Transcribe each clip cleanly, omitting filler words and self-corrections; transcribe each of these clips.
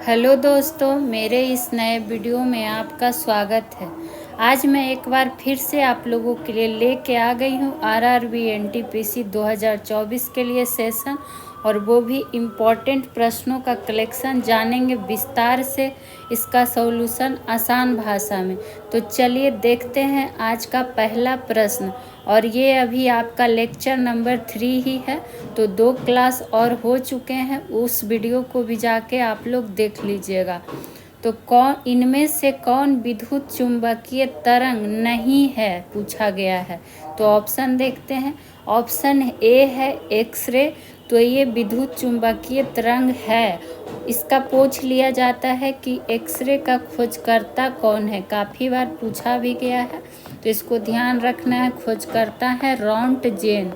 Hello दोस्तों, मेरे इस नए वीडियो में आपका स्वागत है। आज मैं एक बार फिर से आप लोगों के लिए लेके आ गई हूँ आरआरबी एनटीपीसी 2024 के लिए सेशन, और वो भी इम्पॉर्टेंट प्रश्नों का कलेक्शन। जानेंगे विस्तार से इसका सॉल्यूशन आसान भाषा में। तो चलिए देखते हैं आज का पहला प्रश्न। और ये अभी आपका लेक्चर नंबर 3 ही है, तो 2 क्लास और हो चुके हैं, उस वीडियो को भी जाके आप लोग देख लीजिएगा। तो कौन इनमें से कौन विद्युत चुंबकीय तरंग नहीं है पूछा गया है। तो ऑप्शन देखते हैं। ऑप्शन ए है एक्सरे, तो ये विद्युत चुंबकीय तरंग है। इसका पूछ लिया जाता है कि एक्सरे का खोजकर्ता कौन है, काफ़ी बार पूछा भी गया है, तो इसको ध्यान रखना है। खोजकर्ता है रॉन्टजेन।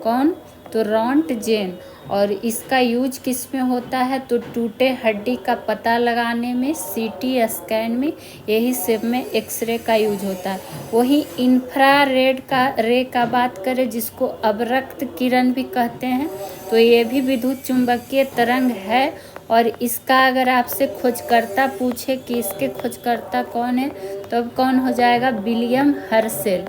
कौन? तो रॉन्टजेन। और इसका यूज किस में होता है? तो टूटे हड्डी का पता लगाने में, सीटी स्कैन में, यही सब में एक्सरे का यूज होता है। वही इंफ्रारेड का रे का बात करें, जिसको अवरक्त किरण भी कहते हैं, तो ये भी विद्युत चुंबकीय तरंग है। और इसका अगर आपसे खोजकर्ता पूछे कि इसके खोजकर्ता कौन है, तो अब कौन हो जाएगा? William Herschel.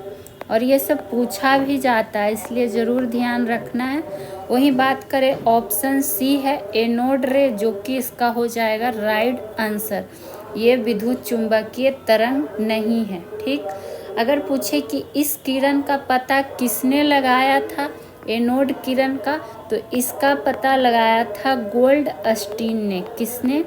और ये सब पूछा भी जाता है, इसलिए ज़रूर ध्यान रखना है। वही बात करें, ऑप्शन सी है एनोड रे, जो कि इसका हो जाएगा राइट आंसर। ये विद्युत चुंबकीय तरंग नहीं है। ठीक। अगर पूछे कि इस किरण का पता किसने लगाया था, एनोड किरण का, तो इसका पता लगाया था गोल्ड स्टीन ने। किसने?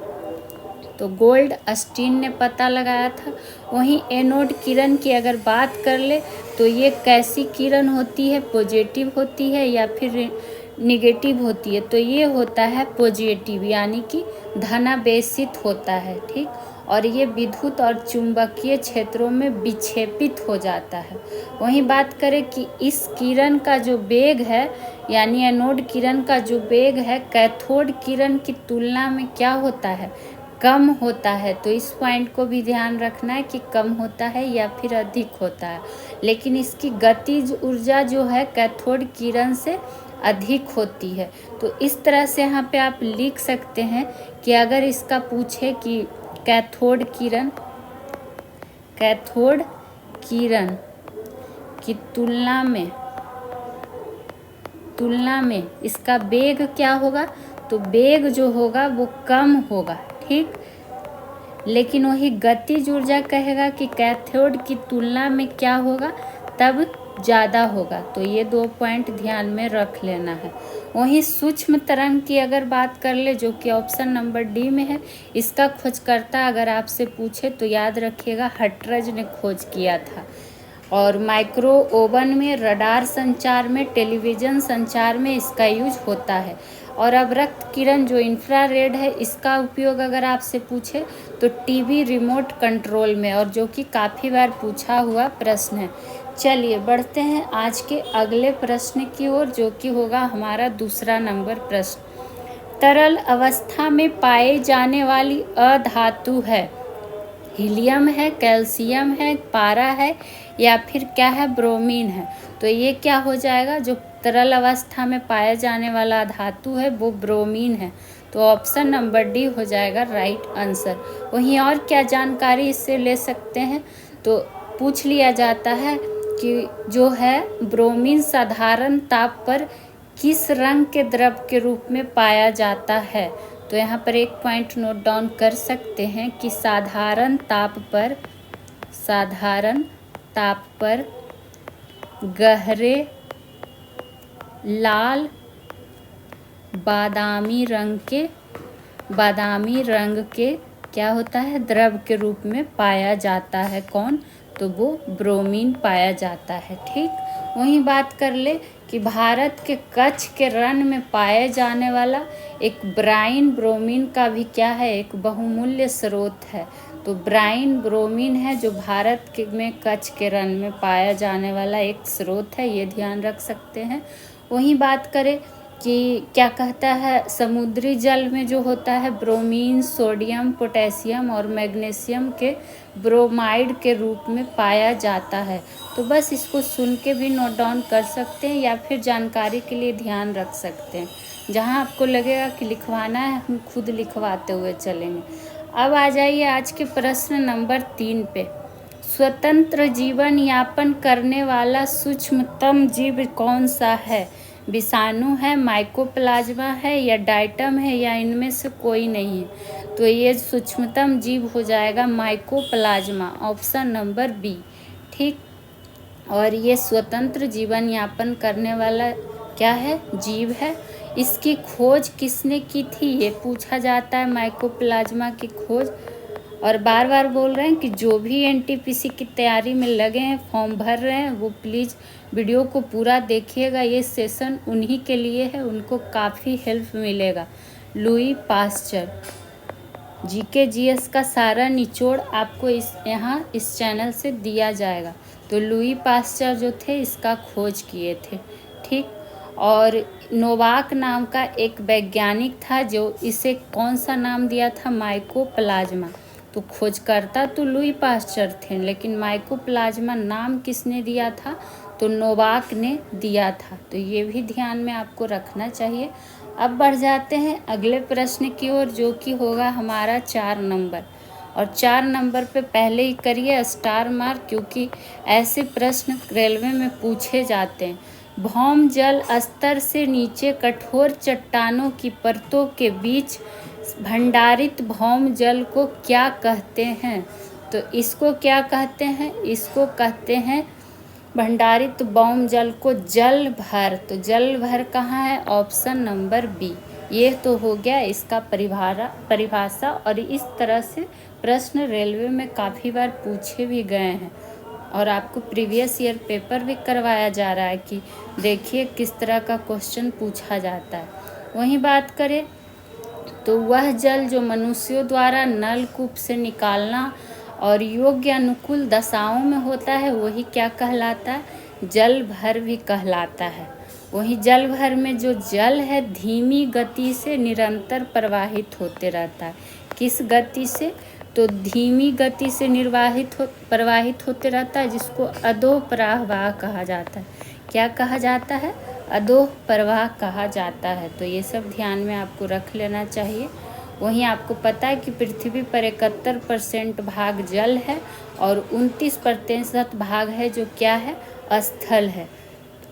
तो गोल्ड स्टीन ने पता लगाया था। वहीं एनोड किरण की अगर बात कर ले, तो ये कैसी किरण होती है? पॉजिटिव होती है या फिर निगेटिव होती है? तो ये होता है पॉजिटिव, यानी कि धनावेशित होता है। ठीक। और ये विद्युत और चुंबकीय क्षेत्रों में विक्षेपित हो जाता है। वहीं बात करें कि इस किरण का जो वेग है, यानी एनोड किरण का जो वेग है, कैथोड किरण की तुलना में क्या होता है? कम होता है। तो इस पॉइंट को भी ध्यान रखना है कि कम होता है या फिर अधिक होता है। लेकिन इसकी गतिज ऊर्जा जो है कैथोड किरण से अधिक होती है। तो इस तरह से यहाँ पे आप लिख सकते हैं कि अगर इसका पूछे कि कैथोड किरण की तुलना में इसका वेग क्या होगा? तो वेग जो होगा वो कम होगा। ठीक। लेकिन वही गतिज ऊर्जा कहेगा कि कैथोड की तुलना में क्या होगा? तब ज़्यादा होगा। तो ये 2 पॉइंट ध्यान में रख लेना है। वहीं सूक्ष्म तरंग की अगर बात कर ले, जो कि ऑप्शन नंबर डी में है, इसका खोजकर्ता अगर आपसे पूछे तो याद रखिएगा हटरज ने खोज किया था। और माइक्रो ओवन में, रडार संचार में, टेलीविज़न संचार में इसका यूज होता है। और अवरक्त किरण जो इंफ्रारेड है, इसका उपयोग अगर आपसे पूछे तो टीवी रिमोट कंट्रोल में, और जो कि काफ़ी बार पूछा हुआ प्रश्न है। चलिए बढ़ते हैं आज के अगले प्रश्न की ओर, जो कि होगा हमारा दूसरा नंबर प्रश्न। तरल अवस्था में पाए जाने वाली अधातु है। हीलियम है, कैल्शियम है, पारा है, या फिर क्या है? ब्रोमीन है। तो ये क्या हो जाएगा? जो तरल अवस्था में पाया जाने वाला धातु है वो ब्रोमीन है। तो ऑप्शन नंबर डी हो जाएगा राइट आंसर। वहीं और क्या जानकारी इससे ले सकते हैं? तो पूछ लिया जाता है कि जो है ब्रोमीन साधारण ताप पर किस रंग के द्रव के रूप में पाया जाता है। तो यहाँ पर एक पॉइंट नोट डाउन कर सकते हैं कि साधारण ताप पर गहरे लाल बादामी रंग के क्या होता है? द्रव के रूप में पाया जाता है। कौन? तो वो ब्रोमीन पाया जाता है। ठीक। वहीं बात कर ले कि भारत के कच्छ के रण में पाए जाने वाला एक ब्राइन ब्रोमीन का भी क्या है? एक बहुमूल्य स्रोत है। तो ब्राइन ब्रोमीन है जो भारत के में कच्छ के रण में पाया जाने वाला एक स्रोत है, ये ध्यान रख सकते हैं। वहीं बात करें कि क्या कहता है, समुद्री जल में जो होता है ब्रोमीन सोडियम, पोटेशियम और मैग्नीशियम के ब्रोमाइड के रूप में पाया जाता है। तो बस इसको सुन के भी नोट डाउन कर सकते हैं या फिर जानकारी के लिए ध्यान रख सकते हैं। जहाँ आपको लगेगा कि लिखवाना है हम खुद लिखवाते हुए चलेंगे। अब आ जाइए आज के प्रश्न नंबर 3 पे। स्वतंत्र जीवन यापन करने वाला सूक्ष्मतम जीव कौन सा है? विषाणु है, माइकोप्लाज्मा है, या डाइटम है, या इनमें से कोई नहीं है? तो ये सूक्ष्मतम जीव हो जाएगा माइकोप्लाज्मा, ऑप्शन नंबर बी। ठीक, और ये स्वतंत्र जीवन यापन करने वाला क्या है? जीव है। इसकी खोज किसने की थी ये पूछा जाता है, माइकोप्लाज्मा की खोज। और बार बार बोल रहे हैं कि जो भी एनटीपीसी की तैयारी में लगे हैं, फॉर्म भर रहे हैं, वो प्लीज़ वीडियो को पूरा देखिएगा। ये सेशन उन्हीं के लिए है, उनको काफ़ी हेल्प मिलेगा। लुई पास्चर, जीके जीएस का सारा निचोड़ आपको इस चैनल से दिया जाएगा। तो लुई पास्चर जो थे इसका खोज किए थे। ठीक, और नोवाक नाम का एक वैज्ञानिक था जो इसे कौन सा नाम दिया था? माइकोप्लाज्मा। तो खोजकर्ता तो लुई पास्चर थे, लेकिन माइकोप्लाज्मा नाम किसने दिया था? तो नोवाक ने दिया था। तो ये भी ध्यान में आपको रखना चाहिए। अब बढ़ जाते हैं अगले प्रश्न की ओर, जो कि होगा हमारा 4 नंबर। और 4 नंबर पे पहले ही करिए स्टार मार्क, क्योंकि ऐसे प्रश्न रेलवे में पूछे जाते हैं। भौम जल स्तर से नीचे कठोर चट्टानों की परतों के बीच भंडारित भौम जल को क्या कहते हैं? तो इसको क्या कहते हैं? इसको कहते हैं भंडारित भौम जल को जल भर। तो जल भर कहाँ है? Option number B. ये तो हो गया इसका परिभाषा। और इस तरह से प्रश्न रेलवे में काफ़ी बार पूछे भी गए हैं, और आपको प्रीवियस ईयर पेपर भी करवाया जा रहा है कि देखिए किस तरह का क्वेश्चन पूछा जाता है। वहीं बात करें तो वह जल जो मनुष्यों द्वारा नलकूप से निकालना और योग्य अनुकूल दशाओं में होता है, वही क्या कहलाता है? जल भर भी कहलाता है। वही जल भर में जो जल है धीमी गति से निरंतर प्रवाहित होते रहता है। किस गति से? तो धीमी गति से प्रवाहित होते रहता है, जिसको अधोह प्रवाह कहा जाता है। क्या कहा जाता है? अधोह प्रवाह कहा जाता है। तो ये सब ध्यान में आपको रख लेना चाहिए। वहीं आपको पता है कि पृथ्वी पर 71% भाग जल है और 29% भाग है जो क्या है? स्थल है।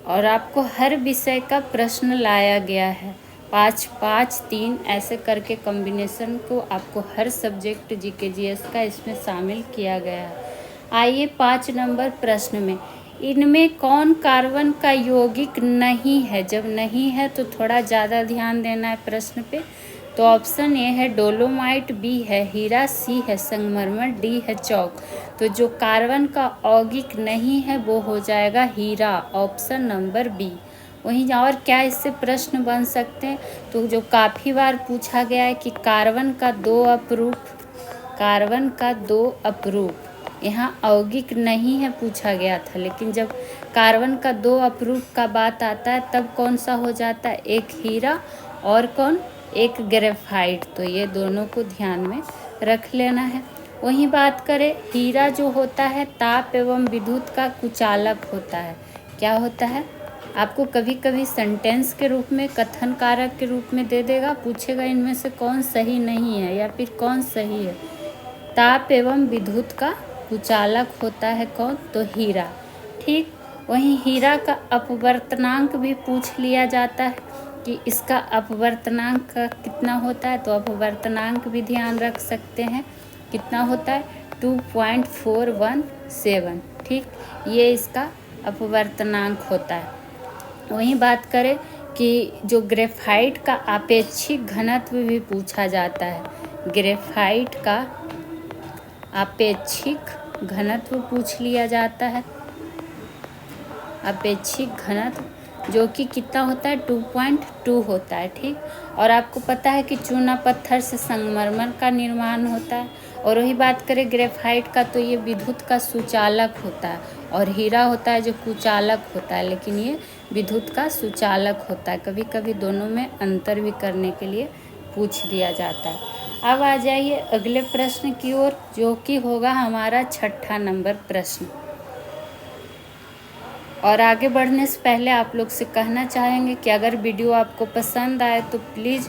और आपको हर विषय का प्रश्न लाया गया है, 5-5-3 ऐसे करके कॉम्बिनेशन को आपको हर सब्जेक्ट जीके जीएस का इसमें शामिल किया गया है। आइए 5 नंबर प्रश्न में, इनमें कौन कार्बन का यौगिक नहीं है? जब नहीं है तो थोड़ा ज़्यादा ध्यान देना है प्रश्न पे। तो ऑप्शन ए है डोलोमाइट, बी है हीरा, सी है संगमरमर, डी है चौक। तो जो कार्बन का यौगिक नहीं है वो हो जाएगा हीरा, ऑप्शन नंबर बी। वहीं और क्या इससे प्रश्न बन सकते हैं? तो जो काफ़ी बार पूछा गया है कि कार्बन का 2 अपरूप, यहाँ यौगिक नहीं है पूछा गया था, लेकिन जब कार्बन का 2 अपरूप का बात आता है तब कौन सा हो जाता है? एक हीरा और कौन? एक ग्रेफाइट। तो ये दोनों को ध्यान में रख लेना है। वहीं बात करें, हीरा जो होता है ताप एवं विद्युत का कुचालक होता है। क्या होता है? आपको कभी कभी सेंटेंस के रूप में, कथन कारक के रूप में दे देगा, पूछेगा इनमें से कौन सही नहीं है या फिर कौन सही है। ताप एवं विद्युत का कुचालक होता है कौन? तो हीरा। ठीक, वहीं हीरा का अपवर्तनांक भी पूछ लिया जाता है कि इसका अपवर्तनांक कितना होता है। तो अपवर्तनांक भी ध्यान रख सकते हैं, कितना होता है? 2.417। ठीक, ये इसका अपवर्तनांक होता है। वहीं बात करें कि जो ग्रेफाइट का आपेक्षिक घनत्व भी पूछा जाता है। ग्रेफाइट का आपेक्षिक घनत्व पूछ लिया जाता है। आपेक्षिक घनत्व जो कि कितना होता है? 2.2 होता है। ठीक, और आपको पता है कि चूना पत्थर से संगमरमर का निर्माण होता है। और वही बात करें ग्रेफाइट का, तो ये विद्युत का सुचालक होता है, और हीरा होता है जो कुचालक होता है, लेकिन ये विद्युत का सुचालक होता है। कभी कभी दोनों में अंतर भी करने के लिए पूछ दिया जाता है। अब आ जाइए अगले प्रश्न की ओर, जो कि होगा हमारा 6ठा नंबर प्रश्न। और आगे बढ़ने से पहले आप लोग से कहना चाहेंगे कि अगर वीडियो आपको पसंद आए तो प्लीज़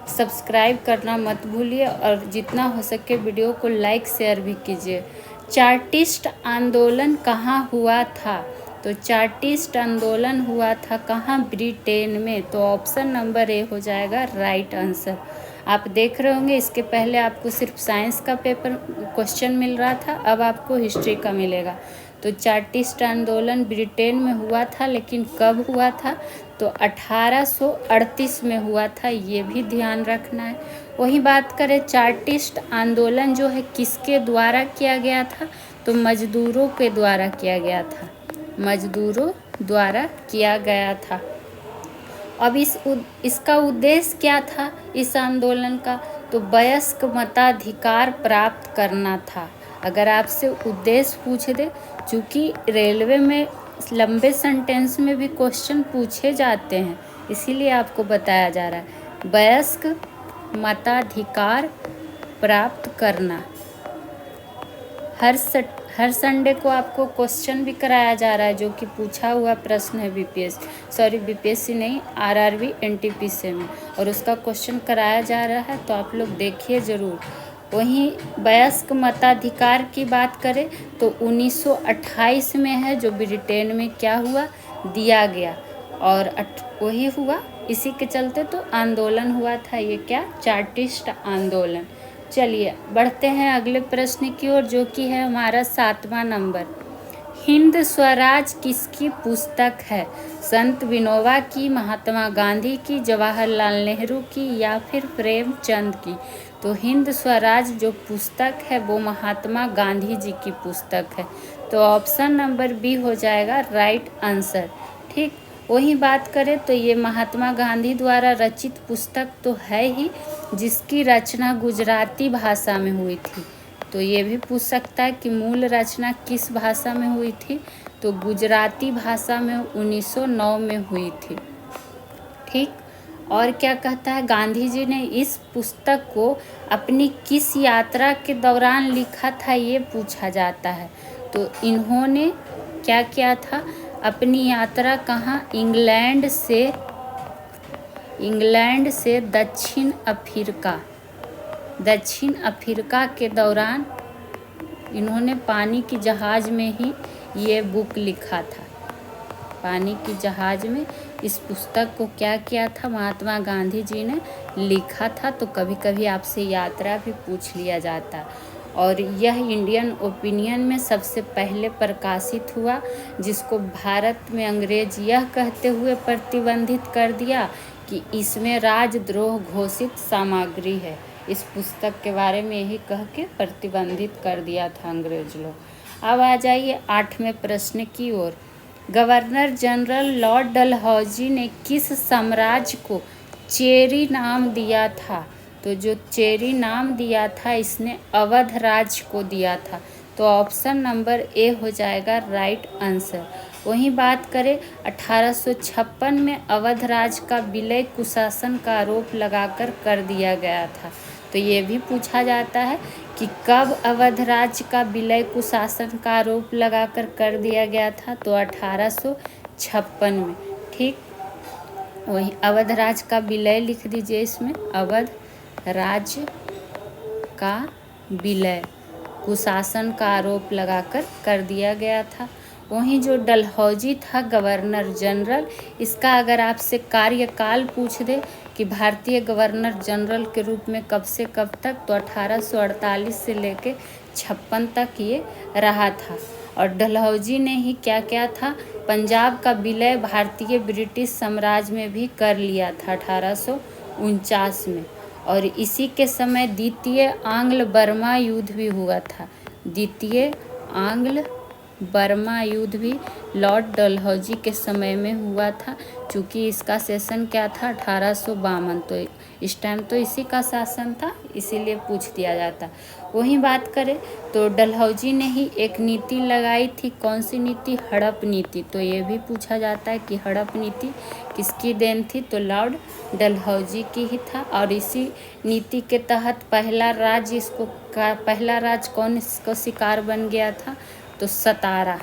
सब्सक्राइब करना मत भूलिए और जितना हो सके वीडियो को लाइक शेयर भी कीजिए। चार्टिस्ट आंदोलन कहाँ हुआ था? तो चार्टिस्ट आंदोलन हुआ था कहाँ? ब्रिटेन में। तो ऑप्शन नंबर ए हो जाएगा राइट आंसर। आप देख रहे होंगे इसके पहले आपको सिर्फ साइंस का पेपर क्वेश्चन मिल रहा था, अब आपको हिस्ट्री का मिलेगा। तो चार्टिस्ट आंदोलन ब्रिटेन में हुआ था, लेकिन कब हुआ था? तो 1838 में हुआ था, ये भी ध्यान रखना है। वही बात करें चार्टिस्ट आंदोलन जो है किसके द्वारा किया गया था? तो मजदूरों के द्वारा किया गया था, मजदूरों द्वारा किया गया था। अब इसका उद्देश्य क्या था इस आंदोलन का? तो वयस्क मताधिकार प्राप्त करना था। अगर आपसे उद्देश्य पूछ दे, चूँकि रेलवे में लंबे सेंटेंस में भी क्वेश्चन पूछे जाते हैं, इसीलिए आपको बताया जा रहा है वयस्क मताधिकार प्राप्त करना। हर संडे को आपको क्वेश्चन भी कराया जा रहा है, जो कि पूछा हुआ प्रश्न है बीपीएससी नहीं, आरआरबी एनटीपीसी में, और उसका क्वेश्चन कराया जा रहा है, तो आप लोग देखिए ज़रूर। वहीं वयस्क मताधिकार की बात करें तो 1928 में है, जो ब्रिटेन में क्या हुआ, दिया गया, और वही हुआ, इसी के चलते तो आंदोलन हुआ था, ये क्या, चार्टिस्ट आंदोलन। चलिए बढ़ते हैं अगले प्रश्न की ओर, जो कि है हमारा 7वां नंबर। हिंद स्वराज किसकी पुस्तक है? संत विनोबा की, महात्मा गांधी की, जवाहरलाल नेहरू की, या फिर प्रेमचंद की? तो हिंद स्वराज जो पुस्तक है वो महात्मा गांधी जी की पुस्तक है। तो ऑप्शन नंबर बी हो जाएगा राइट आंसर। ठीक, वही बात करें तो ये महात्मा गांधी द्वारा रचित पुस्तक तो है ही, जिसकी रचना गुजराती भाषा में हुई थी। तो ये भी पूछ सकता है कि मूल रचना किस भाषा में हुई थी? तो गुजराती भाषा में 1909 में हुई थी। ठीक, और क्या कहता है, गांधी जी ने इस पुस्तक को अपनी किस यात्रा के दौरान लिखा था, ये पूछा जाता है। तो इन्होंने क्या किया था, अपनी यात्रा कहाँ, इंग्लैंड से दक्षिण अफ्रीका के दौरान इन्होंने पानी की जहाज़ में ही ये बुक लिखा था। पानी की जहाज़ में इस पुस्तक को क्या किया था, महात्मा गांधी जी ने लिखा था। तो कभी कभी आपसे यात्रा भी पूछ लिया जाता। और यह इंडियन ओपिनियन में सबसे पहले प्रकाशित हुआ, जिसको भारत में अंग्रेज यह कहते हुए प्रतिबंधित कर दिया कि इसमें राजद्रोह घोषित सामग्री है। इस पुस्तक के बारे में यही कह के प्रतिबंधित कर दिया था अंग्रेज लोग। अब आ जाइए 8वें प्रश्न की ओर। गवर्नर जनरल लॉर्ड डलहौजी ने किस साम्राज्य को चेरी नाम दिया था? तो जो चेरी नाम दिया था, इसने अवध राज्य को दिया था। तो ऑप्शन नंबर ए हो जाएगा राइट आंसर। वहीं बात करें 1856 में अवध राज्य का विलय कुशासन का आरोप लगाकर कर दिया गया था। तो ये भी पूछा जाता है कि कब अवध राज्य का विलय कुशासन का आरोप लगाकर कर दिया गया था? तो 1856 में। ठीक, वही अवध राज्य का विलय लिख दीजिए इसमें, अवध राज्य का विलय कुशासन का आरोप लगाकर कर दिया गया था। वहीं जो डलहौजी था गवर्नर जनरल, इसका अगर आपसे कार्यकाल पूछ दे कि भारतीय गवर्नर जनरल के रूप में कब से कब तक, तो 1848 से लेके 56 तक ये रहा था। और डलहौजी ने ही क्या क्या था, पंजाब का विलय भारतीय ब्रिटिश साम्राज्य में भी कर लिया था 1849 में। और इसी के समय द्वितीय आंग्ल बर्मा युद्ध भी हुआ था। द्वितीय आंग्ल बर्मा युद्ध भी लॉर्ड डलहौजी के समय में हुआ था। चूँकि इसका सेशन क्या था, 1852, तो इस टाइम तो इसी का शासन था, इसीलिए पूछ दिया जाता। वहीं बात करें तो डलहौजी ने ही एक नीति लगाई थी, कौन सी नीति, हड़प नीति। तो ये भी पूछा जाता है कि हड़प नीति किसकी देन थी? तो लॉर्ड डलहौजी की ही था। और इसी नीति के तहत पहला राज्य कौन इसको शिकार बन गया था? तो सतारा।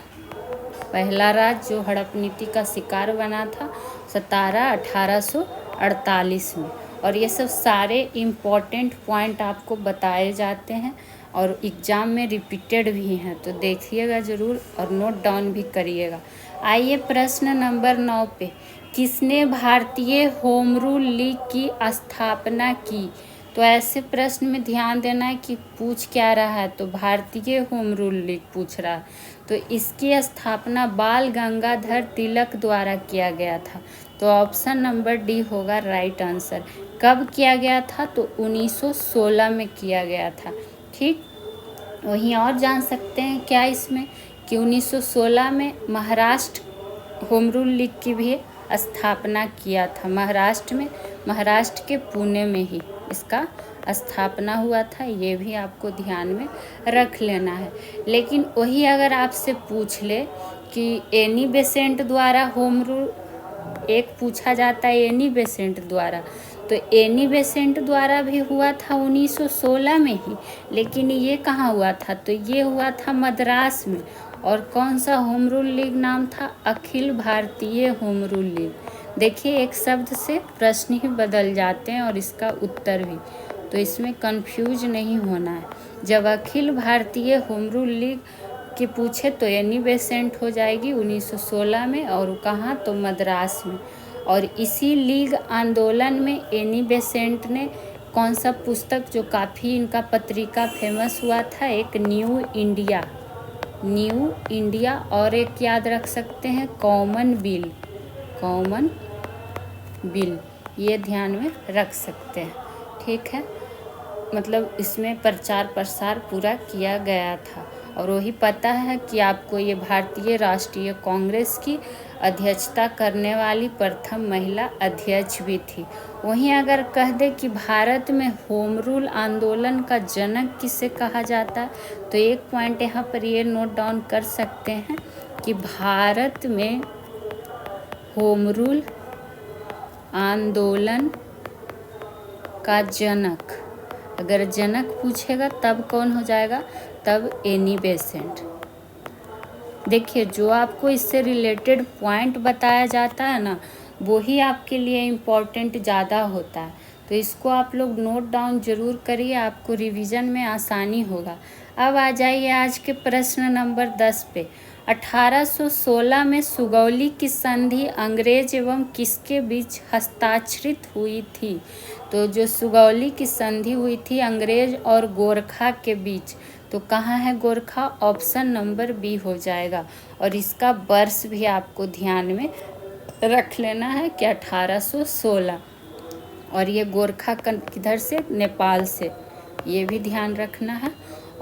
पहला राज्य जो हड़प नीति का शिकार बना था सतारा 1848 में। और ये सब सारे इम्पोर्टेंट पॉइंट आपको बताए जाते हैं और एग्ज़ाम में रिपीटेड भी हैं, तो देखिएगा ज़रूर और नोट डाउन भी करिएगा। आइए प्रश्न नंबर 9 पे, किसने भारतीय होम रूल लीग की स्थापना की? तो ऐसे प्रश्न में ध्यान देना है कि पूछ क्या रहा है, तो भारतीय होम रूल लीग पूछ रहा है। तो इसकी स्थापना बाल गंगाधर तिलक द्वारा किया गया था। तो ऑप्शन नंबर डी होगा राइट आंसर। कब किया गया था? तो 1916 में किया गया था। ठीक, वहीं और जान सकते हैं क्या इसमें कि 1916 में महाराष्ट्र होम रूल लीग की भी स्थापना किया था। महाराष्ट्र में, महाराष्ट्र के पुणे में ही इसका स्थापना हुआ था। ये भी आपको ध्यान में रख लेना है। लेकिन वही अगर आपसे पूछ ले कि एनी बेसेंट द्वारा होम रूल, एक पूछा जाता है एनी बेसेंट द्वारा, तो एनी बेसेंट द्वारा भी हुआ था 1916 में ही, लेकिन ये कहाँ हुआ था? तो ये हुआ था मद्रास में। और कौन सा होम रूल लीग नाम था? Akhil Bharatiya home rule league. देखिए एक शब्द से प्रश्न ही बदल जाते हैं और इसका उत्तर भी, तो इसमें कंफ्यूज नहीं होना है। जब Akhil Bharatiya home rule league कि पूछे तो एनी बेसेंट हो जाएगी 1916 में, और कहाँ? तो मद्रास में। और इसी लीग आंदोलन में एनी बेसेंट ने कौन सा पुस्तक, जो काफ़ी इनका पत्रिका फेमस हुआ था, एक न्यू इंडिया, न्यू इंडिया, और एक याद रख सकते हैं कॉमन बिल, कॉमन बिल, ये ध्यान में रख सकते हैं। ठीक है, मतलब इसमें प्रचार प्रसार पूरा किया गया था। और वही पता है कि आपको ये भारतीय राष्ट्रीय कांग्रेस की अध्यक्षता करने वाली प्रथम महिला अध्यक्ष भी थी। वहीं अगर कह दे कि भारत में होम रूल आंदोलन का जनक किसे कहा जाता है, तो एक पॉइंट यहाँ पर ये नोट डाउन कर सकते हैं कि भारत में होम रूल आंदोलन का जनक, अगर जनक पूछेगा तब कौन हो जाएगा? तब एनी बेसेंट। देखिए जो आपको इससे रिलेटेड पॉइंट बताया जाता है ना, वो ही आपके लिए इम्पोर्टेंट ज़्यादा होता है। तो इसको आप लोग नोट डाउन ज़रूर करिए, आपको रिवीजन में आसानी होगा। अब आ जाइए आज के प्रश्न नंबर 10 पे। 1816 में सुगौली की संधि अंग्रेज एवं किसके बीच हस्ताक्षरित हुई थी? तो जो सुगौली की संधि हुई थी अंग्रेज और गोरखा के बीच, तो कहाँ है गोरखा? ऑप्शन नंबर बी हो जाएगा। और इसका वर्ष भी आपको ध्यान में रख लेना है कि 1816। और ये गोरखा किधर से? नेपाल से, ये भी ध्यान रखना है।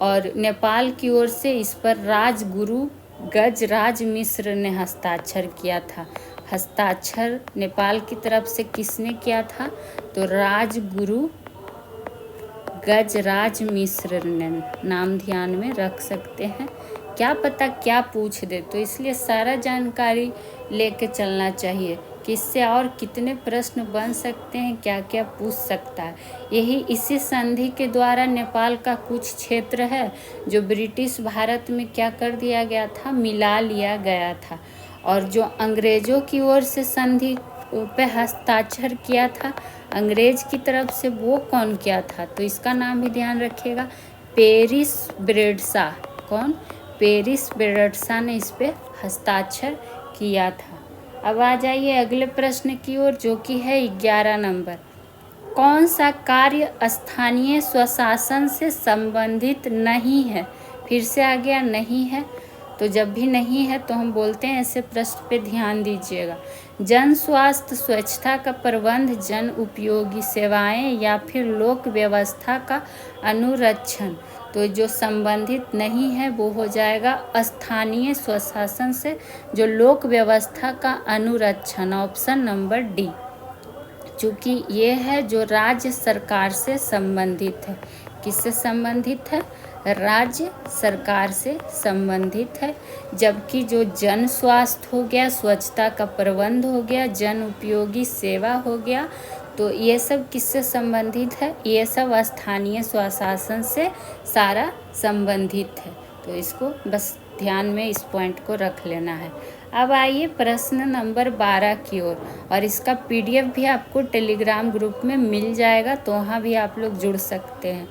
और नेपाल की ओर से इस पर राजगुरु गजराज मिश्र ने हस्ताक्षर किया था। हस्ताक्षर नेपाल की तरफ से किसने किया था? तो राजगुरु गजराज मिश्र ने, नाम ध्यान में रख सकते हैं। क्या पता क्या पूछ दे, तो इसलिए सारा जानकारी लेके चलना चाहिए कि इससे और कितने प्रश्न बन सकते हैं, क्या क्या पूछ सकता है। यही इसी संधि के द्वारा नेपाल का कुछ क्षेत्र है जो ब्रिटिश भारत में क्या कर दिया गया था? मिला लिया गया था। और जो अंग्रेज़ों की ओर से संधि पे हस्ताक्षर किया था अंग्रेज की तरफ से, वो कौन किया था? तो इसका नाम भी ध्यान रखिएगा, पेरिस ब्रेडसा। कौन? पेरिस ब्रेडसा ने इस पे हस्ताक्षर किया था। अब आ जाइए अगले प्रश्न की ओर, जो कि है 11 नंबर। कौन सा कार्य स्थानीय स्वशासन से संबंधित नहीं है? फिर से आ गया नहीं है, तो जब भी नहीं है तो हम बोलते हैं ऐसे प्रश्न पे ध्यान दीजिएगा। जन स्वास्थ्य, स्वच्छता का प्रबंध, जन उपयोगी सेवाएं, या फिर लोक व्यवस्था का अनुरक्षण। तो जो संबंधित नहीं है वो हो जाएगा स्थानीय स्वशासन से, जो लोक व्यवस्था का अनुरक्षण, ऑप्शन नंबर डी। चूँकि ये है जो राज्य सरकार से संबंधित है। किससे संबंधित है? राज्य सरकार से संबंधित है। जबकि जो जन स्वास्थ्य हो गया, स्वच्छता का प्रबंध हो गया, जन उपयोगी सेवा हो गया, तो ये सब किससे संबंधित है? ये सब स्थानीय स्वशासन से सारा संबंधित है। तो इसको बस ध्यान में इस पॉइंट को रख लेना है। अब आइए प्रश्न नंबर 12 की ओर, और इसका PDF भी आपको टेलीग्राम ग्रुप में मिल जाएगा, तो वहाँ भी आप लोग जुड़ सकते हैं।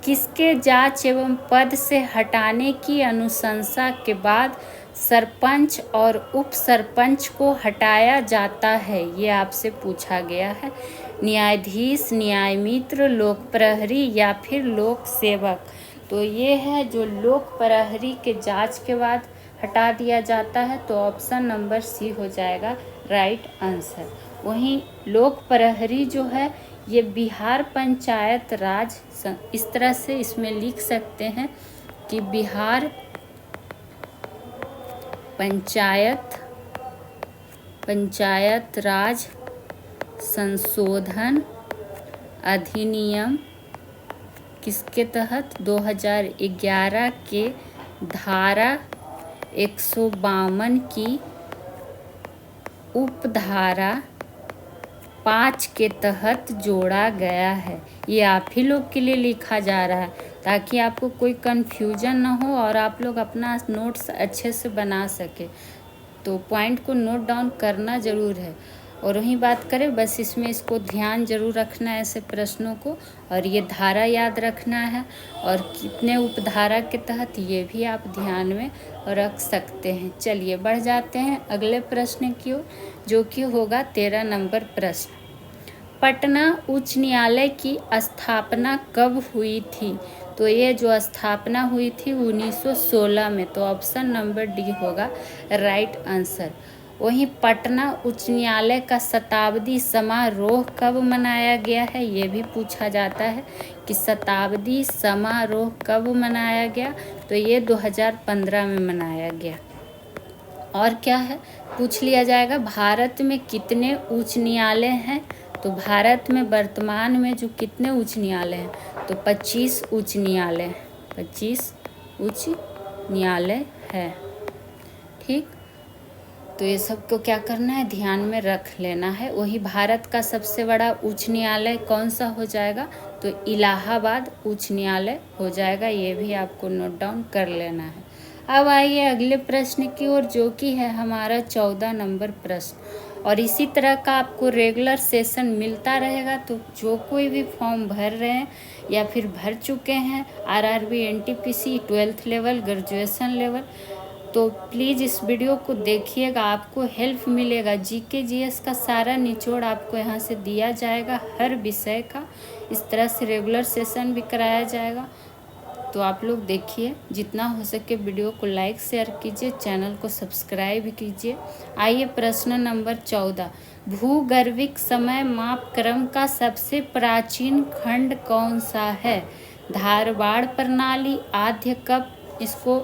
किसके जांच एवं पद से हटाने की अनुशंसा के बाद सरपंच और उप सरपंच को हटाया जाता है, ये आपसे पूछा गया है। न्यायाधीश, न्यायमित्र, लोक प्रहरी या फिर लोक सेवक। तो ये है जो लोक प्रहरी के जांच के बाद हटा दिया जाता है, तो ऑप्शन नंबर सी हो जाएगा राइट आंसर। वहीं लोक प्रहरी जो है ये बिहार पंचायत राज, इस तरह से इसमें लिख सकते हैं कि बिहार पंचायत राज संशोधन अधिनियम किसके तहत 2011 के धारा 152 की उपधारा 5 के तहत जोड़ा गया है। ये आप ही लोग के लिए लिखा जा रहा है ताकि आपको कोई कन्फ्यूजन ना हो और आप लोग अपना नोट्स अच्छे से बना सके। तो पॉइंट को नोट डाउन करना ज़रूर है। और वहीं बात करें, बस इसमें इसको ध्यान जरूर रखना है ऐसे प्रश्नों को, और ये धारा याद रखना है और कितने उपधारा के तहत ये भी आप ध्यान में रख सकते हैं। चलिए बढ़ जाते हैं अगले प्रश्न की ओर, जो कि होगा 13 नंबर प्रश्न। पटना उच्च न्यायालय की स्थापना कब हुई थी? तो ये जो स्थापना हुई थी 1916 में, तो ऑप्शन नंबर डी होगा राइट आंसर। वहीं पटना उच्च न्यायालय का शताब्दी समारोह कब मनाया गया है, ये भी पूछा जाता है कि शताब्दी समारोह कब मनाया गया, तो ये 2015 में मनाया गया। और क्या है पूछ लिया जाएगा, भारत में कितने उच्च न्यायालय हैं? तो भारत में वर्तमान में जो कितने उच्च न्यायालय हैं, तो 25 उच्च न्यायालय, 25 उच्च न्यायालय है। ठीक, तो ये सबको क्या करना है, ध्यान में रख लेना है। वही भारत का सबसे बड़ा उच्च न्यायालय कौन सा हो जाएगा, तो इलाहाबाद उच्च न्यायालय हो जाएगा। ये भी आपको नोट डाउन कर लेना है। अब आइए अगले प्रश्न की ओर, जो कि है हमारा 14 नंबर प्रश्न। और इसी तरह का आपको रेगुलर सेशन मिलता रहेगा। तो जो कोई भी फॉर्म भर रहे हैं या फिर भर चुके हैं RRB NTPC 12th level, graduation level, तो प्लीज़ इस वीडियो को देखिएगा, आपको हेल्प मिलेगा। GK GS का सारा निचोड़ आपको यहाँ से दिया जाएगा, हर विषय का। इस तरह से रेगुलर सेशन भी कराया जाएगा। तो आप लोग देखिए, जितना हो सके वीडियो को लाइक शेयर कीजिए, चैनल को सब्सक्राइब कीजिए। आइए प्रश्न नंबर 14। भूगर्भिक समय माप क्रम का सबसे प्राचीन खंड कौन सा है? धारवाड़ प्रणाली, आद्यकल्प, इसको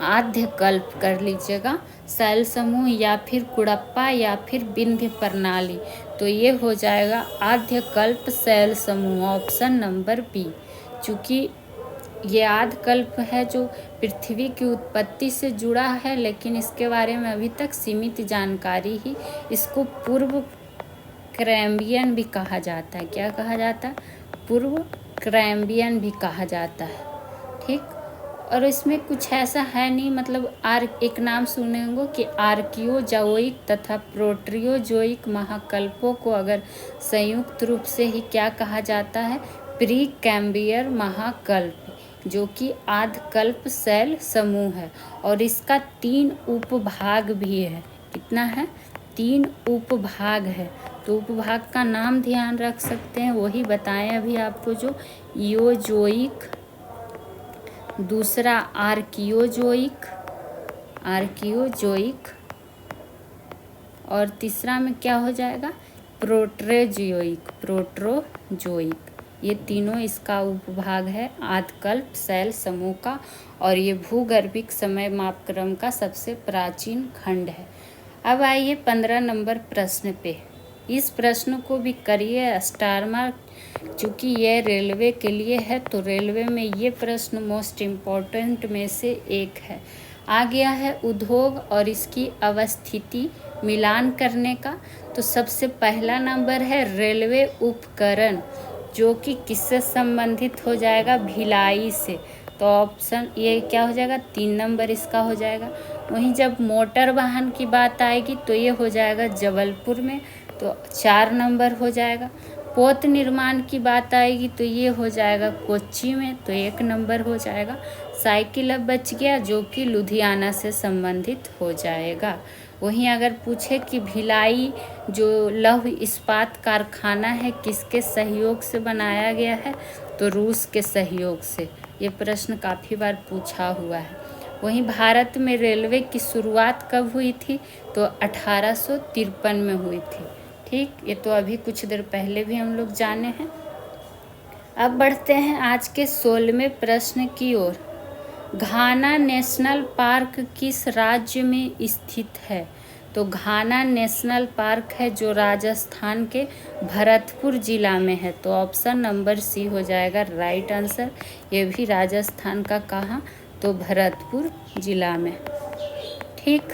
आद्यकल्प कर लीजिएगा, शैल समूह, या फिर कुड़प्पा, या फिर विंध्य प्रणाली। तो ये हो जाएगा आद्यकल्प शैल समूह, ऑप्शन नंबर बी। चूँकि ये आद्यकल्प है जो पृथ्वी की उत्पत्ति से जुड़ा है, लेकिन इसके बारे में अभी तक सीमित जानकारी ही। इसको पूर्व कैम्ब्रियन भी कहा जाता है। क्या कहा जाता है? पूर्व कैम्ब्रियन भी कहा जाता है। ठीक, और इसमें कुछ ऐसा है नहीं, मतलब एक नाम सुने होंगे कि आर्कियोजोइक तथा प्रोटरियोजोइक महाकल्पों को अगर संयुक्त रूप से ही क्या कहा जाता है, प्री कैम्ब्रियन महाकल्प, जो कि आद्यकल्प शैल समूह है। और इसका 3 उपभाग भी है। कितना है? 3 उपभाग है। तो उपभाग का नाम ध्यान रख सकते हैं, वही बताएं अभी आपको, जो योजोइक, दूसरा आर्कियोजोइक, और तीसरा में क्या हो जाएगा, प्रोटरोजोइक। ये तीनों इसका उपभाग है आद्यकल्प शैल समूह का, और ये भूगर्भिक समय मापक्रम का सबसे प्राचीन खंड है। अब आइए 15 नंबर प्रश्न पे। इस प्रश्न को भी करिए स्टार मार्क, चूँकि ये रेलवे के लिए है, तो रेलवे में ये प्रश्न मोस्ट इम्पॉर्टेंट में से एक है। आ गया है उद्योग और इसकी अवस्थिति मिलान करने का। तो सबसे पहला नंबर है रेलवे उपकरण, जो कि किससे संबंधित हो जाएगा, भिलाई से। तो ऑप्शन ये क्या हो जाएगा, 3 नंबर इसका हो जाएगा। वहीं जब मोटर वाहन की बात आएगी तो ये हो जाएगा जबलपुर में, तो 4 नंबर हो जाएगा। पोत निर्माण की बात आएगी तो ये हो जाएगा कोच्चि में, तो 1 नंबर हो जाएगा। साइकिल अब बच गया जो कि लुधियाना से संबंधित हो जाएगा। वहीं अगर पूछे कि भिलाई जो लौह इस्पात कारखाना है किसके सहयोग से बनाया गया है, तो रूस के सहयोग से। ये प्रश्न काफ़ी बार पूछा हुआ है। वहीं भारत में रेलवे की शुरुआत कब हुई थी, तो 1853 में हुई थी। ठीक, ये तो अभी कुछ देर पहले भी हम लोग जाने हैं। अब बढ़ते हैं आज के 16वें प्रश्न की ओर। घाना नेशनल पार्क किस राज्य में स्थित है, तो घाना नेशनल पार्क है जो राजस्थान के भरतपुर जिला में है, तो ऑप्शन नंबर सी हो जाएगा राइट आंसर। ये भी राजस्थान का कहाँ, तो भरतपुर जिला में। ठीक,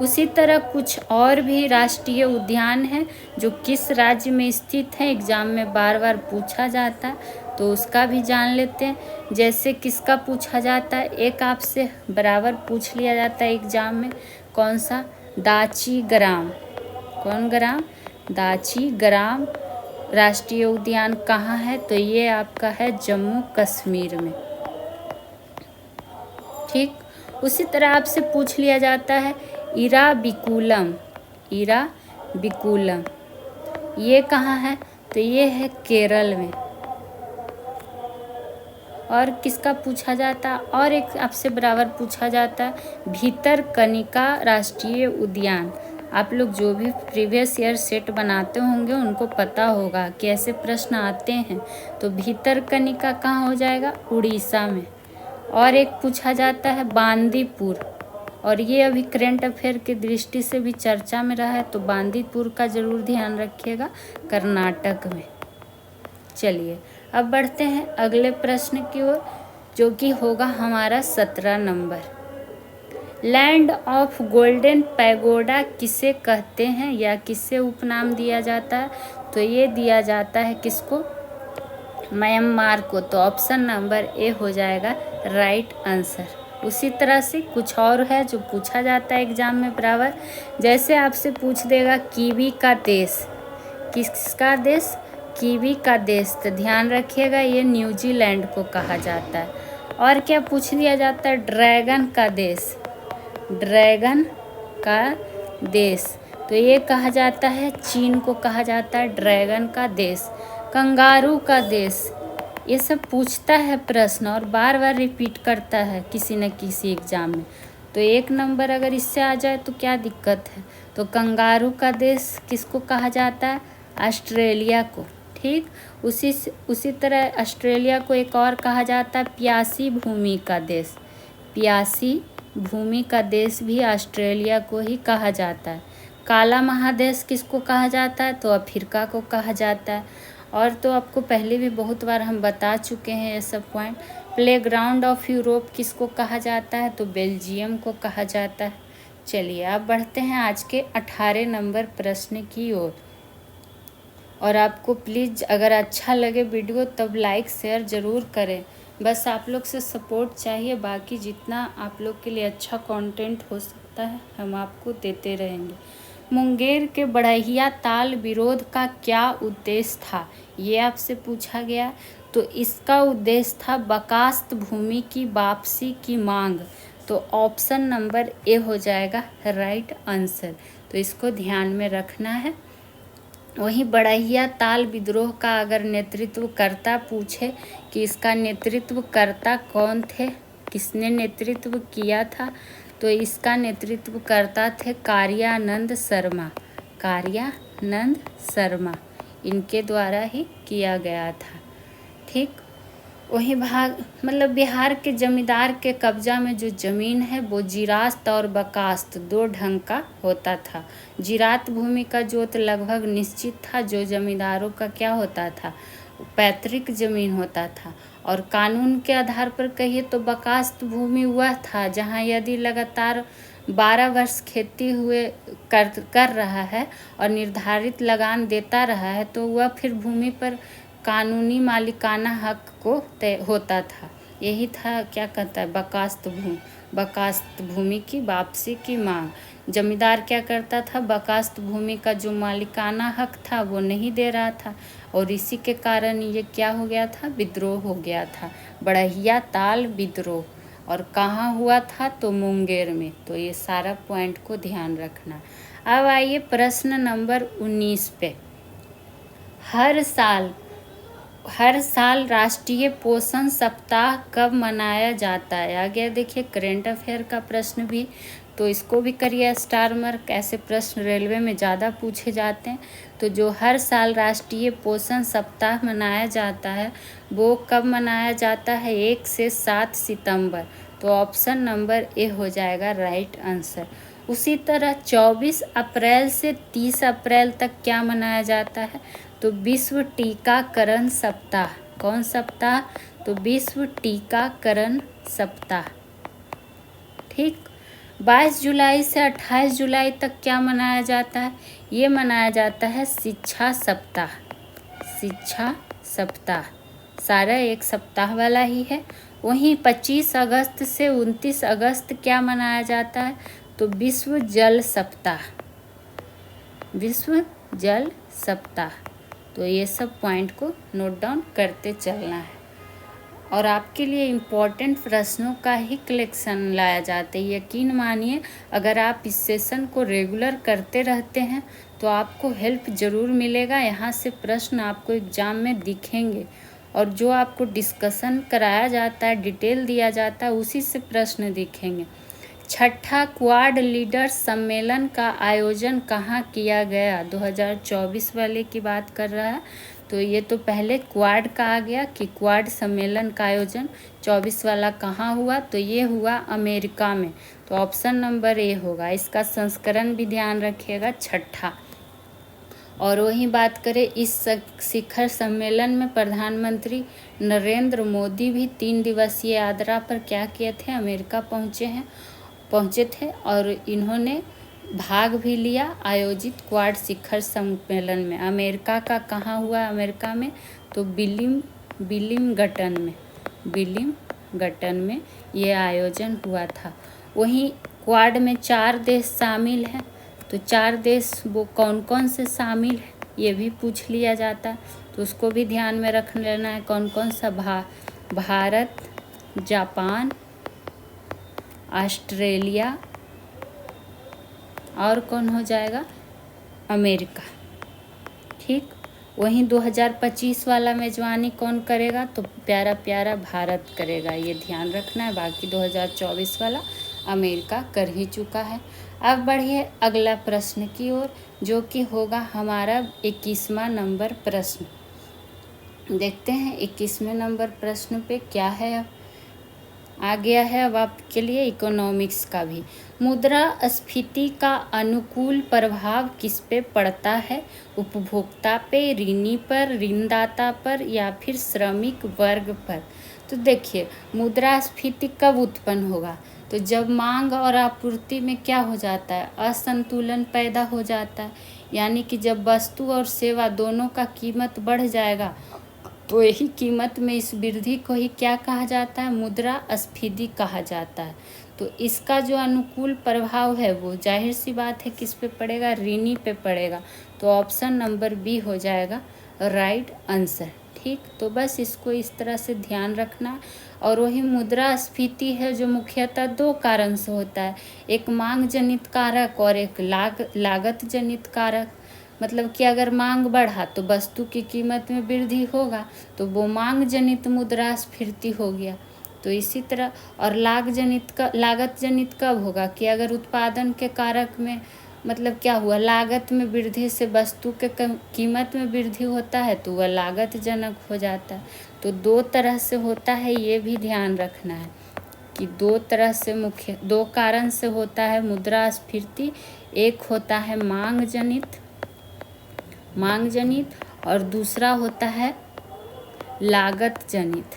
उसी तरह कुछ और भी राष्ट्रीय उद्यान हैं जो किस राज्य में स्थित हैं, एग्जाम में बार बार पूछा जाता है, तो उसका भी जान लेते हैं। जैसे किसका पूछा जाता है, एक आपसे बराबर पूछ लिया जाता है एग्जाम में, कौन सा, दाची ग्राम। कौन ग्राम, दाची ग्राम राष्ट्रीय उद्यान कहाँ है, तो ये आपका है जम्मू कश्मीर में। ठीक, उसी तरह आपसे पूछ लिया जाता है इराविकुलम। इराविकुलम ये कहाँ है, तो ये है केरल में। और किसका पूछा जाता है, और एक आपसे बराबर पूछा जाता है भीतरकनिका राष्ट्रीय उद्यान। आप लोग जो भी प्रीवियस ईयर सेट बनाते होंगे उनको पता होगा कि ऐसे प्रश्न आते हैं। तो भीतरकनिका कहाँ हो जाएगा, उड़ीसा में। और एक पूछा जाता है बांदीपुर, और ये अभी करंट अफेयर की दृष्टि से भी चर्चा में रहा है, तो बांदीपुर का जरूर ध्यान रखिएगा, कर्नाटक में। चलिए अब बढ़ते हैं अगले प्रश्न की ओर, जो कि होगा हमारा 17 number. Land of golden pagoda किसे कहते हैं या किसे उपनाम दिया जाता है, तो ये दिया जाता है किसको, म्यांमार को, तो ऑप्शन नंबर ए हो जाएगा राइट आंसर। उसी तरह से कुछ और है जो पूछा जाता है एग्जाम में बराबर। जैसे आपसे पूछ देगा कीवी का देश, किसका देश, कीवी का देश, तो ध्यान रखिएगा ये न्यूजीलैंड को कहा जाता है। और क्या पूछ लिया जाता है, ड्रैगन का देश, ड्रैगन का देश, तो ये कहा जाता है चीन को कहा जाता है ड्रैगन का देश। कंगारू का देश, ये सब पूछता है प्रश्न और बार बार रिपीट करता है किसी न किसी एग्जाम में, तो 1 नंबर अगर इससे आ जाए तो क्या दिक्कत है। तो कंगारू का देश किसको कहा जाता है, ऑस्ट्रेलिया को। ठीक, उसी तरह ऑस्ट्रेलिया को एक और कहा जाता है प्यासी भूमि का देश। प्यासी भूमि का देश भी ऑस्ट्रेलिया को ही कहा जाता है। काला महादेश किसको कहा जाता है, तो अफ्रीका को कहा जाता है। और तो आपको पहले भी बहुत बार हम बता चुके हैं ये सब पॉइंट। प्लेग्राउंड ऑफ यूरोप किसको कहा जाता है, तो बेल्जियम को कहा जाता है। चलिए अब बढ़ते हैं आज के 18 नंबर प्रश्न की ओर। और आपको प्लीज़ अगर अच्छा लगे वीडियो तब लाइक शेयर ज़रूर करें, बस आप लोग से सपोर्ट चाहिए। बाकी जितना आप लोग के लिए अच्छा कंटेंट हो सकता है हम आपको देते रहेंगे। मुंगेर के बढ़ैया ताल विरोध का क्या उद्देश्य था, ये आपसे पूछा गया। तो इसका उद्देश्य था बकास्त भूमि की वापसी की मांग, तो ऑप्शन नंबर ए हो जाएगा राइट आंसर। तो इसको ध्यान में रखना है। वहीं बढ़ैया ताल विद्रोह का अगर नेतृत्वकर्ता पूछे कि इसका नेतृत्वकर्ता कौन थे, किसने नेतृत्व किया था, तो इसका नेतृत्वकर्ता थे कार्यानंद शर्मा। कार्यानंद शर्मा इनके द्वारा ही किया गया था। ठीक, वहीं बिहार के जमींदार के कब्जा में जो ज़मीन है वो जिरास्त और बकास्त 2 ढंग का होता था। जिरात भूमि का जोत लगभग निश्चित था, जो जमींदारों का क्या होता था, पैतृक ज़मीन होता था। और कानून के आधार पर कहिए तो बकास्त भूमि वह था जहां यदि लगातार 12 वर्ष खेती हुए कर रहा है और निर्धारित लगान देता रहा है तो वह फिर भूमि पर कानूनी मालिकाना हक को होता था। यही था, क्या कहता है, बकास्त भूमि की वापसी की मांग। जमींदार क्या करता था, बकास्त भूमि का जो मालिकाना हक था वो नहीं दे रहा था, और इसी के कारण ये क्या हो गया था, विद्रोह हो गया था, बड़हिया ताल विद्रोह। और कहाँ हुआ था, तो मुंगेर में। तो ये सारा पॉइंट को ध्यान रखना। अब आइए प्रश्न नंबर 19 पे। हर साल राष्ट्रीय पोषण सप्ताह कब मनाया जाता है? आ गया देखिए करंट अफेयर का प्रश्न भी, तो इसको भी करिए स्टार मार्क। ऐसे प्रश्न रेलवे में ज़्यादा पूछे जाते हैं। तो जो हर साल राष्ट्रीय पोषण सप्ताह मनाया जाता है वो कब मनाया जाता है? 1 से 7 सितंबर। तो ऑप्शन नंबर ए हो जाएगा राइट आंसर। उसी तरह 24 अप्रैल से 30 अप्रैल तक क्या मनाया जाता है? तो विश्व टीकाकरण सप्ताह। कौन सप्ताह? तो विश्व टीकाकरण सप्ताह। ठीक। 22 जुलाई से 28 जुलाई तक क्या मनाया जाता है? ये मनाया जाता है शिक्षा सप्ताह। शिक्षा सप्ताह सारा एक सप्ताह वाला ही है। वहीं 25 अगस्त से 29 अगस्त क्या मनाया जाता है? तो विश्व जल सप्ताह। विश्व जल सप्ताह। तो ये सब पॉइंट को नोट डाउन करते चलना है। और आपके लिए इम्पोर्टेंट प्रश्नों का ही कलेक्शन लाया जाता है। यकीन मानिए, अगर आप इस सेशन को रेगुलर करते रहते हैं तो आपको हेल्प ज़रूर मिलेगा। यहाँ से प्रश्न आपको एग्ज़ाम में दिखेंगे, और जो आपको डिस्कशन कराया जाता है, डिटेल दिया जाता है, उसी से प्रश्न दिखेंगे। छठा क्वाड लीडर्स सम्मेलन का आयोजन कहाँ किया गया? 2024 वाले की बात कर रहा है। तो ये तो पहले क्वाड का आ गया कि क्वाड सम्मेलन का आयोजन 24 वाला कहाँ हुआ? तो ये हुआ अमेरिका में। तो ऑप्शन नंबर ए होगा। इसका संस्करण भी ध्यान रखिएगा, छठा। और वहीं बात करें इस शिखर सम्मेलन में प्रधानमंत्री नरेंद्र मोदी भी 3 दिवसीय यात्रा पर क्या किए थे? अमेरिका पहुँचे थे, और इन्होंने भाग भी लिया आयोजित क्वाड शिखर सम्मेलन में। अमेरिका का कहाँ हुआ? अमेरिका में तो विलिंगटन में ये आयोजन हुआ था। वहीं क्वाड में 4 देश शामिल हैं। तो 4 देश वो कौन कौन से शामिल हैं ये भी पूछ लिया जाता है, तो उसको भी ध्यान में रख लेना है। कौन कौन सा? भारत, जापान, ऑस्ट्रेलिया, और कौन हो जाएगा? अमेरिका। ठीक। वहीं 2025 वाला मेजबानी कौन करेगा? तो प्यारा प्यारा भारत करेगा, ये ध्यान रखना है। बाकी 2024 वाला अमेरिका कर ही चुका है। अब बढ़िए अगला प्रश्न की ओर, जो कि होगा हमारा 21वां नंबर प्रश्न। देखते हैं 21वें नंबर प्रश्न पे क्या है। अब आ गया है अब आपके लिए इकोनॉमिक्स का भी। मुद्रास्फीति का अनुकूल प्रभाव किस पे पड़ता है? उपभोक्ता पे, ऋणी पर, ऋणदाता पर, या फिर श्रमिक वर्ग पर? तो देखिए, मुद्रास्फीति कब उत्पन्न होगा? तो जब मांग और आपूर्ति में क्या हो जाता है? असंतुलन पैदा हो जाता है। यानी कि जब वस्तु और सेवा दोनों का कीमत बढ़ जाएगा, तो यही कीमत में इस वृद्धि को ही क्या कहा जाता है? मुद्रास्फीति कहा जाता है। तो इसका जो अनुकूल प्रभाव है वो जाहिर सी बात है किस पे पड़ेगा? ऋणी पे पड़ेगा। तो ऑप्शन नंबर बी हो जाएगा राइट आंसर। ठीक। तो बस इसको इस तरह से ध्यान रखना। और वही मुद्रास्फीति है जो मुख्यतः 2 कारण से होता है, एक मांग जनित कारक और एक लागत जनित कारक। मतलब कि अगर मांग बढ़ा तो वस्तु की कीमत में वृद्धि होगा, तो वो मांग जनित मुद्रास्फीति हो गया। तो इसी तरह और लागत जनित कब होगा? कि अगर उत्पादन के कारक में मतलब क्या हुआ, लागत में वृद्धि से वस्तु के कीमत में वृद्धि होता है, तो वह लागत जनक हो जाता है। तो 2 तरह से होता है, ये भी ध्यान रखना है कि 2 तरह से 2 कारण से होता है मुद्रास्फीति। एक होता है मांग जनित और दूसरा होता है लागत जनित।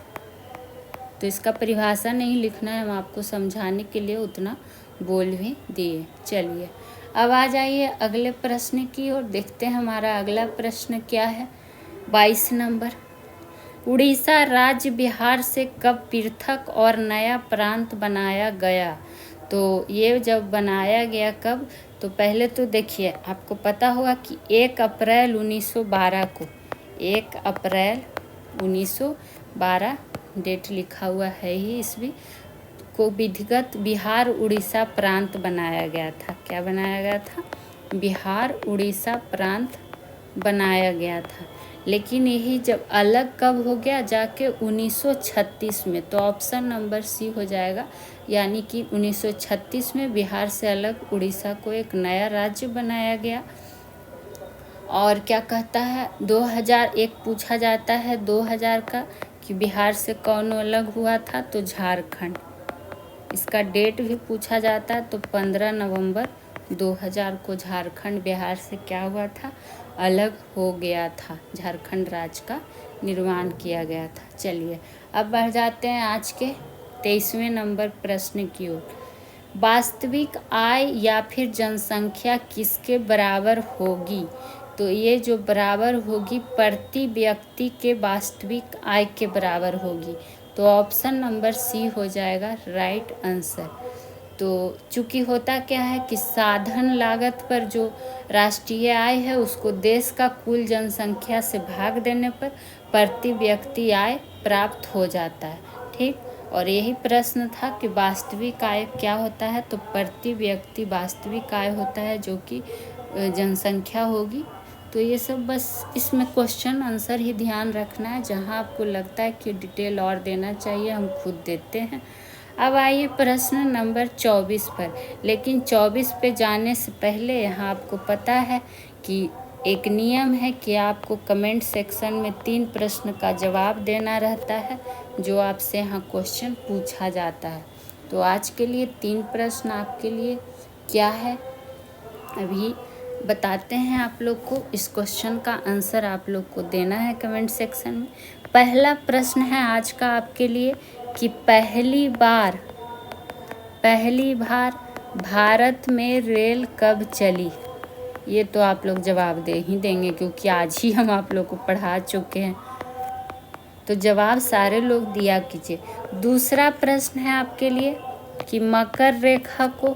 तो इसका परिभाषा नहीं लिखना है, हम आपको समझाने के लिए उतना बोल भी दिए। चलिए अब आ जाइए अगले प्रश्न की ओर। देखते हैं हमारा अगला प्रश्न क्या है। 22 नंबर। उड़ीसा राज्य बिहार से कब पृथक और नया प्रांत बनाया गया? तो ये जब बनाया गया कब, तो पहले तो देखिए आपको पता होगा कि 1 अप्रैल 1912 को, 1 अप्रैल 1912 डेट लिखा हुआ है ही इसमें, को विधिवत बिहार उड़ीसा प्रांत बनाया गया था। क्या बनाया गया था? बिहार उड़ीसा प्रांत बनाया गया था। लेकिन यही जब अलग कब हो गया? जाके 1936 में। तो ऑप्शन नंबर सी हो जाएगा, यानी कि 1936 में बिहार से अलग उड़ीसा को एक नया राज्य बनाया गया। और क्या कहता है 2001 पूछा जाता है 2000 का कि बिहार से कौन अलग हुआ था? तो झारखंड। इसका डेट भी पूछा जाता है, तो 15 नवंबर 2000 को झारखंड बिहार से क्या हुआ था? अलग हो गया था। झारखंड राज्य का निर्माण किया गया था। चलिए अब बढ़ जाते हैं आज के 23वें नंबर प्रश्न की ओर। वास्तविक आय या फिर जनसंख्या किसके बराबर होगी? तो ये जो बराबर होगी प्रति व्यक्ति के वास्तविक आय के बराबर होगी। तो ऑप्शन नंबर सी हो जाएगा राइट आंसर। तो चूँकि होता क्या है कि साधन लागत पर जो राष्ट्रीय आय है उसको देश का कुल जनसंख्या से भाग देने पर प्रति व्यक्ति आय प्राप्त हो जाता है। ठीक, और यही प्रश्न था कि वास्तविक आय क्या होता है? तो प्रति व्यक्ति वास्तविक आय होता है जो कि जनसंख्या होगी। तो ये सब बस इसमें क्वेश्चन आंसर ही ध्यान रखना है, जहाँ आपको लगता है कि डिटेल और देना चाहिए हम खुद देते हैं। अब आइए प्रश्न नंबर 24 पर। लेकिन 24 पे जाने से पहले यहाँ आपको पता है कि एक नियम है कि आपको कमेंट सेक्शन में 3 प्रश्न का जवाब देना रहता है, जो आपसे यहाँ क्वेश्चन पूछा जाता है। तो आज के लिए 3 प्रश्न आपके लिए क्या है अभी बताते हैं आप लोग को। इस क्वेश्चन का आंसर आप लोग को देना है कमेंट सेक्शन में। पहला प्रश्न है आज का आपके लिए कि पहली बार भारत में रेल कब चली? ये तो आप लोग जवाब दे ही देंगे क्योंकि आज ही हम आप लोग को पढ़ा चुके हैं। तो जवाब सारे लोग दिया कीजिए। दूसरा प्रश्न है आपके लिए कि मकर रेखा को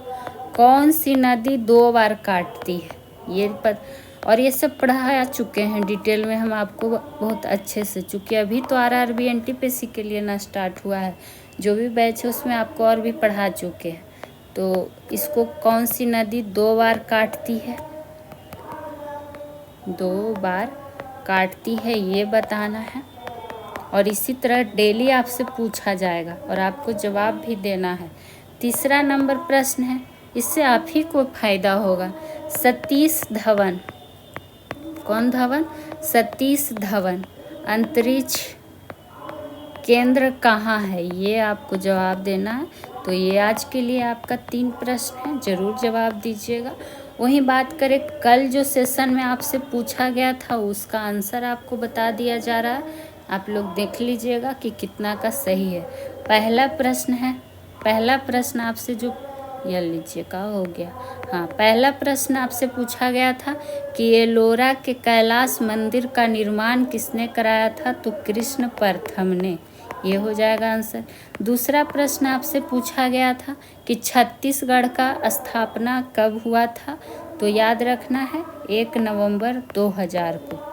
कौन सी नदी 2 बार काटती है? और ये सब पढ़ा चुके हैं डिटेल में हम आपको बहुत अच्छे से, चूँकि अभी तो RRB NTPC के लिए ना स्टार्ट हुआ है, जो भी बैच है उसमें आपको और भी पढ़ा चुके हैं। तो इसको कौन सी नदी 2 बार काटती है? 2 बार काटती है ये बताना है। और इसी तरह डेली आपसे पूछा जाएगा और आपको जवाब भी देना है। तीसरा नंबर प्रश्न है, इससे आप ही को फायदा होगा। सतीश धवन, कौन धवन? सतीश धवन अंतरिक्ष केंद्र कहाँ है? ये आपको जवाब देना है। तो ये आज के लिए आपका 3 प्रश्न है, ज़रूर जवाब दीजिएगा। वहीं बात करें कल जो सेशन में आपसे पूछा गया था उसका आंसर आपको बता दिया जा रहा है, आप लोग देख लीजिएगा कि कितना का सही है। पहला प्रश्न आपसे जो ये लीजिए का हो गया। हाँ, पहला प्रश्न आपसे पूछा गया था कि एलोरा के कैलाश मंदिर का निर्माण किसने कराया था? तो कृष्ण प्रथम ने, ये हो जाएगा आंसर। दूसरा प्रश्न आपसे पूछा गया था कि छत्तीसगढ़ का स्थापना कब हुआ था? तो याद रखना है 1 नवंबर 2000 को।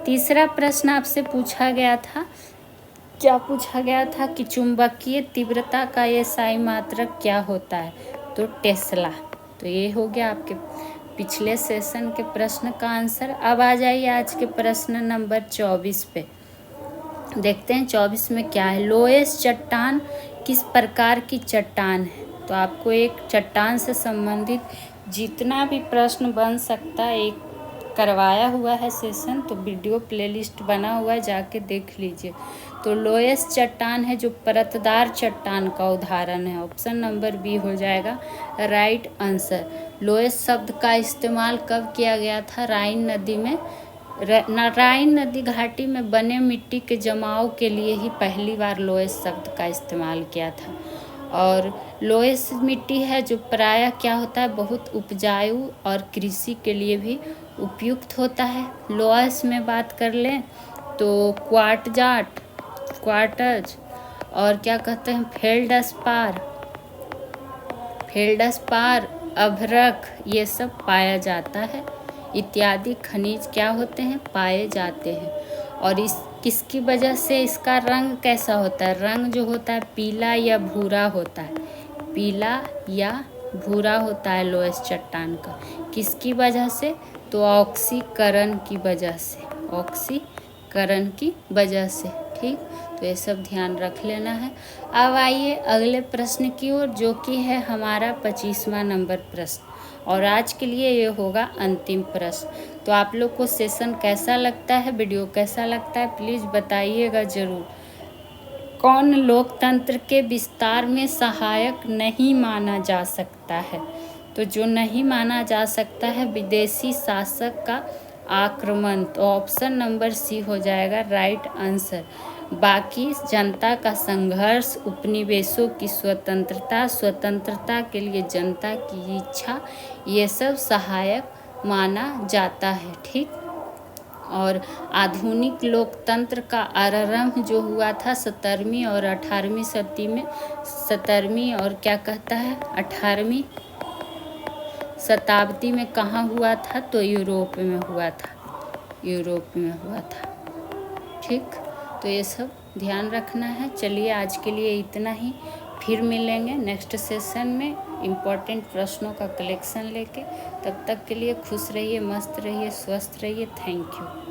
तीसरा प्रश्न आपसे पूछा गया था, क्या पूछा गया था कि चुंबकीय तीव्रता का ये SI मात्रक क्या होता है? तो टेस्ला। तो ये हो गया आपके पिछले सेशन के प्रश्न का आंसर। अब आ जाइए आज के प्रश्न नंबर 24 पे। देखते हैं 24 में क्या है। लोएस्ट चट्टान किस प्रकार की चट्टान है? तो आपको एक चट्टान से संबंधित जितना भी प्रश्न बन सकता है एक करवाया हुआ है सेशन, तो वीडियो प्लेलिस्ट बना हुआ है, जाके देख लीजिए। तो लोएस्ट चट्टान है जो परतदार चट्टान का उदाहरण है। ऑप्शन नंबर बी हो जाएगा राइट आंसर। लोएस्ट शब्द का इस्तेमाल कब किया गया था? राइन नदी में, नारायण नदी घाटी में बने मिट्टी के जमाव के लिए ही पहली बार लोएस्ट शब्द का इस्तेमाल किया था। और लोएस्ट मिट्टी है जो प्रायः क्या होता है, बहुत उपजाऊ और कृषि के लिए भी उपयुक्त होता है। लोएस्ट में बात कर लें तो क्वार्टजाट, क्वार्टज, और क्या कहते हैं फेल्डस्पार, फेल्डस्पार, अभ्रक, ये सब पाया जाता है। इत्यादि खनिज क्या होते हैं, पाए जाते हैं। और इस किसकी वजह से इसका रंग कैसा होता है, रंग जो होता है पीला या भूरा होता है, पीला या भूरा होता है लोएस चट्टान का। किसकी वजह से, तो ऑक्सीकरण की वजह से, ऑक्सीकरण की वजह से। ठीक, तो ये सब ध्यान रख लेना है। अब आइए अगले प्रश्न की ओर, जो कि है हमारा 25वां नंबर प्रश्न, और आज के लिए ये होगा अंतिम प्रश्न। तो आप लोग को सेशन कैसा लगता है, वीडियो कैसा लगता है, प्लीज़ बताइएगा ज़रूर। कौन लोकतंत्र के विस्तार में सहायक नहीं माना जा सकता है, तो जो नहीं माना जा सकता है विदेशी शासक का आक्रमण, तो ऑप्शन नंबर सी हो जाएगा राइट आंसर। बाकी जनता का संघर्ष, उपनिवेशों की स्वतंत्रता, स्वतंत्रता के लिए जनता की इच्छा, ये सब सहायक माना जाता है। ठीक, और आधुनिक लोकतंत्र का आरंभ जो हुआ था 17वीं और 18वीं सदी में, 17वीं और क्या कहता है 18वीं शताब्दी में कहाँ हुआ था, तो यूरोप में हुआ था, यूरोप में हुआ था। ठीक, तो ये सब ध्यान रखना है। चलिए आज के लिए इतना ही, फिर मिलेंगे नेक्स्ट सेशन में इम्पोर्टेंट प्रश्नों का कलेक्शन लेके। तब तक के लिए खुश रहिए, मस्त रहिए, स्वस्थ रहिए। Thank you.